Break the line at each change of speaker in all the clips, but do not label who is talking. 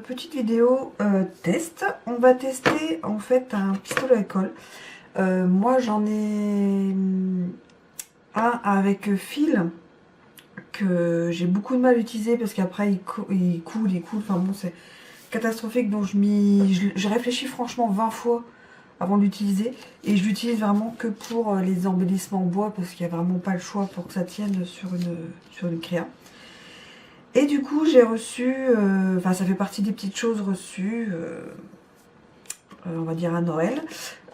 petite vidéo test. On va tester en fait un pistolet à colle. Moi j'en ai un avec fil que j'ai beaucoup de mal à utiliser parce qu'après il coule. Enfin bon, c'est catastrophique. Donc je réfléchis franchement 20 fois avant de l'utiliser. Et je l'utilise vraiment que pour les embellissements en bois parce qu'il n'y a vraiment pas le choix pour que ça tienne sur une créa. Et du coup, j'ai reçu, enfin ça fait partie des petites choses reçues, on va dire à Noël,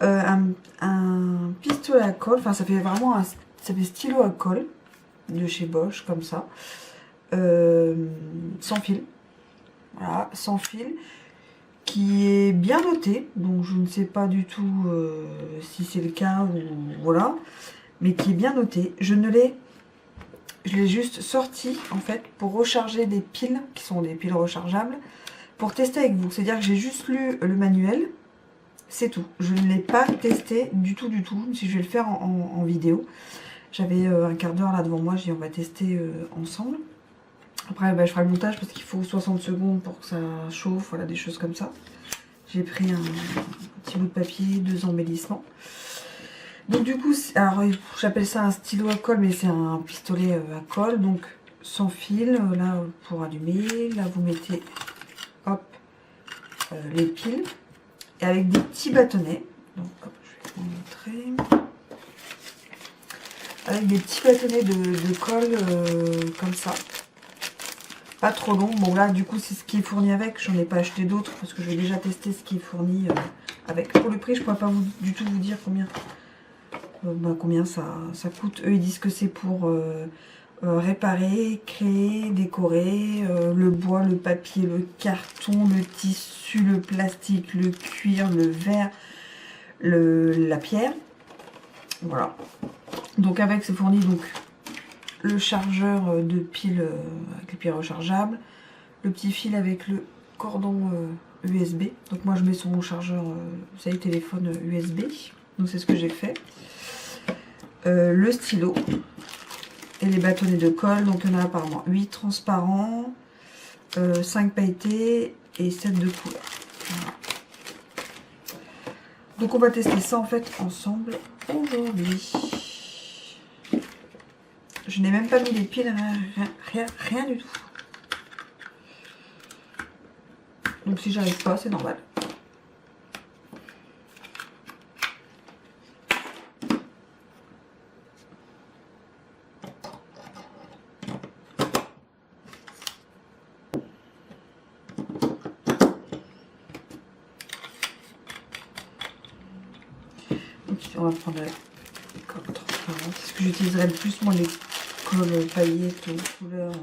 un pistolet à colle, enfin ça fait vraiment ça fait stylo à colle de chez Bosch, comme ça, sans fil, voilà, sans fil, qui est bien noté, donc je ne sais pas du tout si c'est le cas ou voilà, mais qui est bien noté. Je l'ai juste sorti en fait pour recharger des piles qui sont des piles rechargeables pour tester avec vous. C'est-à-dire que j'ai juste lu le manuel, c'est tout. Je ne l'ai pas testé du tout, si je vais le faire en vidéo. J'avais un quart d'heure là devant moi, j'ai dit on va tester ensemble. Après bah, je ferai le montage parce qu'il faut 60 secondes pour que ça chauffe, voilà des choses comme ça. J'ai pris un petit bout de papier, 2 embellissements. Donc du coup, alors j'appelle ça un stylo à colle, mais c'est un pistolet à colle, donc sans fil, là pour allumer, là vous mettez, hop, les piles, et avec des petits bâtonnets, donc hop, je vais vous montrer, avec des petits bâtonnets de colle, comme ça, pas trop long, bon là du coup c'est ce qui est fourni avec, j'en ai pas acheté d'autres, parce que j'ai déjà testé ce qui est fourni avec. Pour le prix, je pourrais pas du tout vous dire combien ça coûte. Eux ils disent que c'est pour réparer, créer, décorer, le bois, le papier, le carton, le tissu, le plastique, le cuir, le verre, la pierre. Voilà. Donc avec c'est fourni donc le chargeur de piles avec les piles rechargeables, le petit fil avec le cordon USB. Donc moi je mets sur mon chargeur, vous savez, téléphone USB. Donc c'est ce que j'ai fait. Le stylo et les bâtonnets de colle, donc il y en a apparemment 8 transparents, 5 pailletés et 7 de couleur. Voilà. Donc on va tester ça en fait ensemble aujourd'hui. Je n'ai même pas mis les piles, rien du tout. Donc si j'arrive pas, c'est normal. On va prendre les colles transparentes. C'est ce que j'utiliserai le plus, moi, les colles paillettes aux couleurs.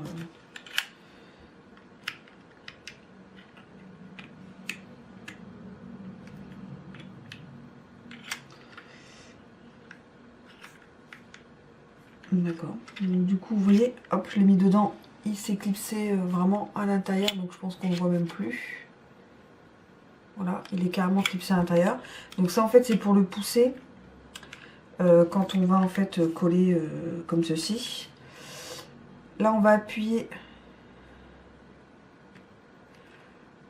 D'accord. Du coup, vous voyez, hop, je l'ai mis dedans. Il s'est clipsé vraiment à l'intérieur, donc je pense qu'on ne le voit même plus. Voilà, il est carrément clipsé à l'intérieur. Donc ça, en fait, c'est pour le pousser. Quand on va en fait coller comme ceci. Là on va appuyer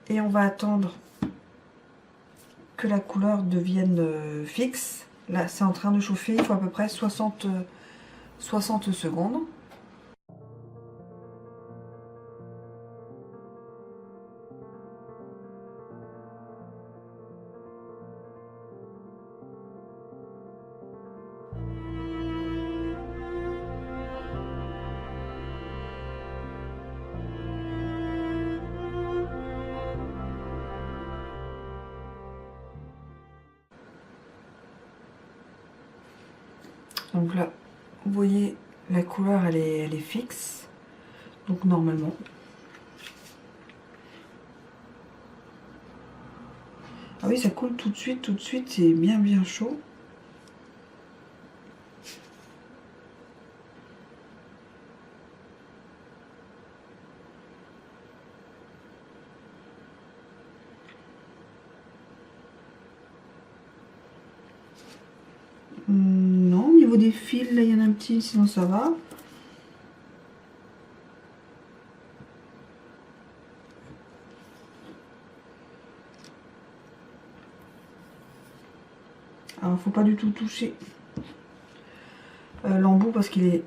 et on va attendre que la couleur devienne fixe. Là c'est en train de chauffer, il faut à peu près 60 secondes. Donc là, vous voyez, la couleur, elle est fixe. Donc normalement. Ah oui, ça coule tout de suite, c'est bien chaud. Non, au niveau des fils, là il y en a un petit, sinon ça va. faut pas du tout toucher l'embout parce qu'il est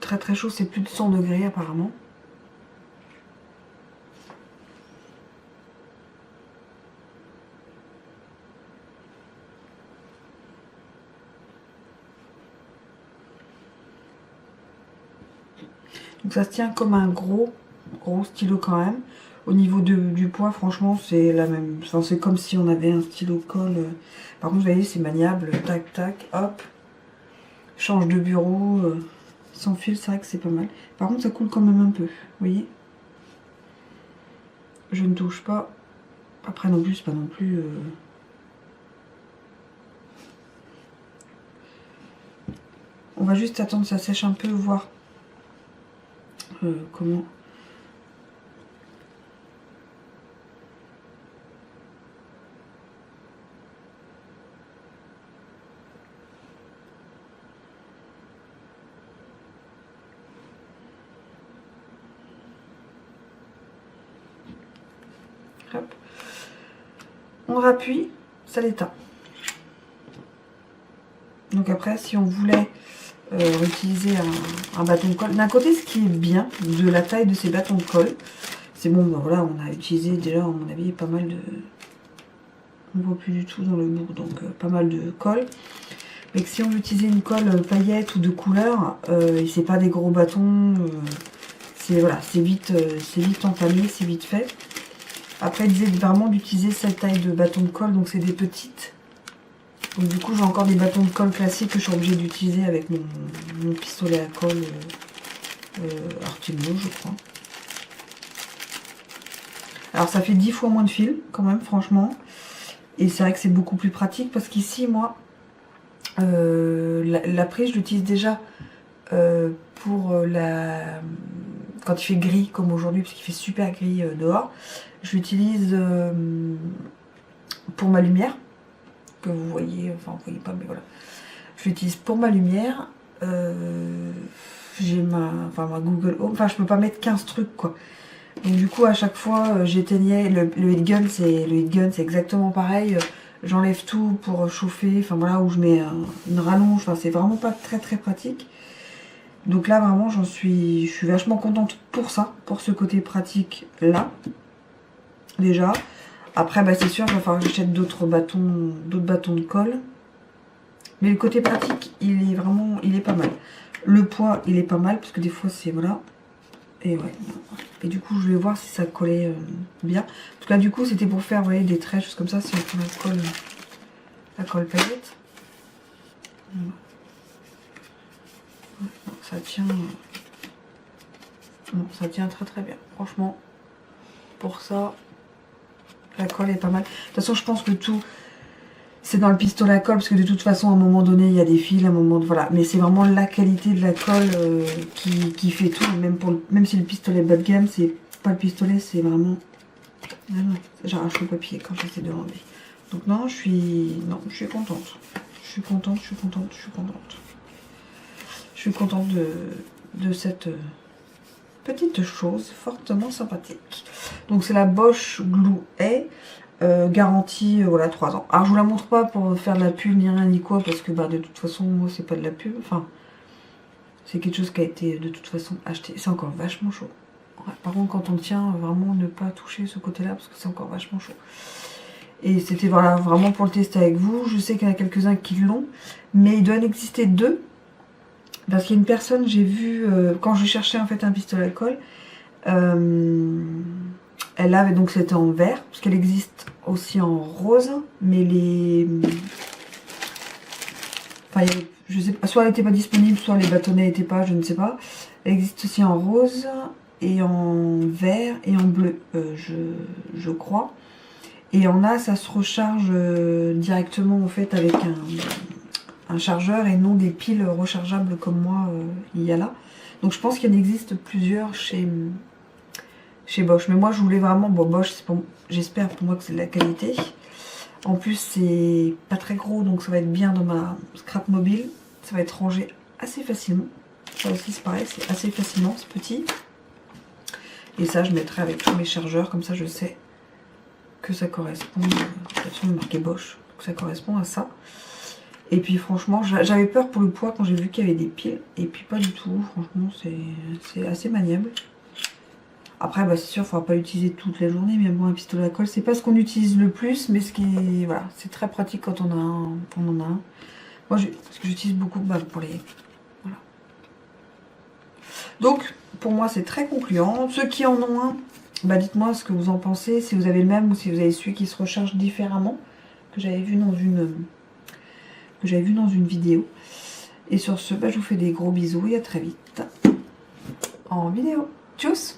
très très chaud, c'est plus de 100 degrés apparemment. Donc ça se tient comme un gros stylo quand même. Au niveau du poids, franchement, c'est la même. Enfin, c'est comme si on avait un stylo colle. Par contre, vous voyez, c'est maniable. Tac, tac, hop. Change de bureau. Sans fil, c'est vrai que c'est pas mal. Par contre, ça coule quand même un peu. Vous voyez? Je ne touche pas. Après non plus, c'est pas non plus... On va juste attendre que ça sèche un peu, voir comment... Hop. On rappuie, ça l'éteint. Donc après, si on voulait utiliser un bâton de colle, d'un côté, ce qui est bien de la taille de ces bâtons de colle, c'est bon, ben voilà, on a utilisé déjà, à mon avis, pas mal de... On voit plus du tout dans le bout, donc pas mal de colle. Mais que si on veut utiliser une colle paillette ou de couleur, et c'est pas des gros bâtons, c'est voilà, c'est vite entamé, c'est vite fait. Après, il disait vraiment d'utiliser cette taille de bâton de colle, donc c'est des petites. Donc du coup, j'ai encore des bâtons de colle classiques que je suis obligée d'utiliser avec mon pistolet à colle Artimo, je crois. Alors ça fait 10 fois moins de fil, quand même, franchement. Et c'est vrai que c'est beaucoup plus pratique, parce qu'ici, moi, la prise, je l'utilise déjà pour quand il fait gris, comme aujourd'hui, parce qu'il fait super gris dehors. Je l'utilise pour ma lumière, que vous voyez, enfin vous voyez pas, mais voilà. Je l'utilise pour ma lumière. J'ai ma Google Home, enfin je peux pas mettre 15 trucs quoi. Donc du coup à chaque fois j'éteignais, le heat gun c'est exactement pareil. J'enlève tout pour chauffer, enfin voilà, où je mets une rallonge, enfin c'est vraiment pas très très pratique. Donc là vraiment je suis vachement contente pour ça, pour ce côté pratique là. Déjà. Après bah, c'est sûr il va falloir que j'achète d'autres bâtons de colle. Mais le côté pratique il est pas mal. Le poids il est pas mal parce que des fois c'est voilà. Et ouais. Et du coup je vais voir si ça collait bien. En tout cas du coup c'était pour faire vous voyez, des traits, choses comme ça, si on prend la colle paillette. Ça tient. Non, ça tient très très bien. Franchement, pour ça, la colle est pas mal. De toute façon, je pense que tout, c'est dans le pistolet à colle, parce que de toute façon, à un moment donné, il y a des fils, à un moment de... Voilà. Mais c'est vraiment la qualité de la colle qui fait tout. Même si le pistolet bas de gamme, c'est pas le pistolet, c'est vraiment... Ah non, j'arrache le papier quand j'essaie de l'enlever. Donc non, je suis contente. Je suis contente. Je suis contente de cette petite chose fortement sympathique. Donc c'est la Bosch Glue A, garantie voilà 3 ans. Alors je vous la montre pas pour faire de la pub ni rien ni quoi, parce que bah, de toute façon moi c'est pas de la pub. Enfin c'est quelque chose qui a été de toute façon acheté. C'est encore vachement chaud. Ouais, par contre quand on tient, vraiment ne pas toucher ce côté là parce que c'est encore vachement chaud. Et c'était voilà, vraiment pour le tester avec vous. Je sais qu'il y en a quelques-uns qui l'ont, mais il doit en exister 2. Parce qu'il y a une personne, j'ai vu, quand je cherchais en fait un pistolet à colle, elle avait, donc c'était en vert, parce qu'elle existe aussi en rose, mais enfin, je sais pas, soit elle n'était pas disponible, soit les bâtonnets n'étaient pas, je ne sais pas. Elle existe aussi en rose, et en vert, et en bleu, je crois. Et en A, ça se recharge directement en fait avec un chargeur et non des piles rechargeables comme moi il y a là. Donc je pense qu'il en existe plusieurs chez Bosch. Mais moi je voulais vraiment, bon Bosch j'espère pour moi que c'est de la qualité. En plus c'est pas très gros donc ça va être bien dans ma scrap mobile. Ça va être rangé assez facilement. Ça aussi c'est pareil, c'est assez facilement, c'est petit. Et ça je mettrai avec tous mes chargeurs, comme ça je sais que ça correspond, de toute façon marqué Bosch, que ça correspond à ça. Et puis franchement, j'avais peur pour le poids quand j'ai vu qu'il y avait des piles. Et puis pas du tout, franchement, c'est assez maniable. Après, bah, c'est sûr, il ne faudra pas l'utiliser toute la journée. Mais bon, un pistolet à colle, c'est pas ce qu'on utilise le plus. Mais ce qui est, voilà, c'est très pratique quand on en a un. Moi, parce que j'utilise beaucoup pour les... Voilà. Donc, pour moi, c'est très concluant. Ceux qui en ont un, bah, dites-moi ce que vous en pensez. Si vous avez le même ou si vous avez celui qui se recharge différemment. Que j'avais vu dans une vidéo. Et sur ce, bah, je vous fais des gros bisous et à très vite en vidéo. Tchuss!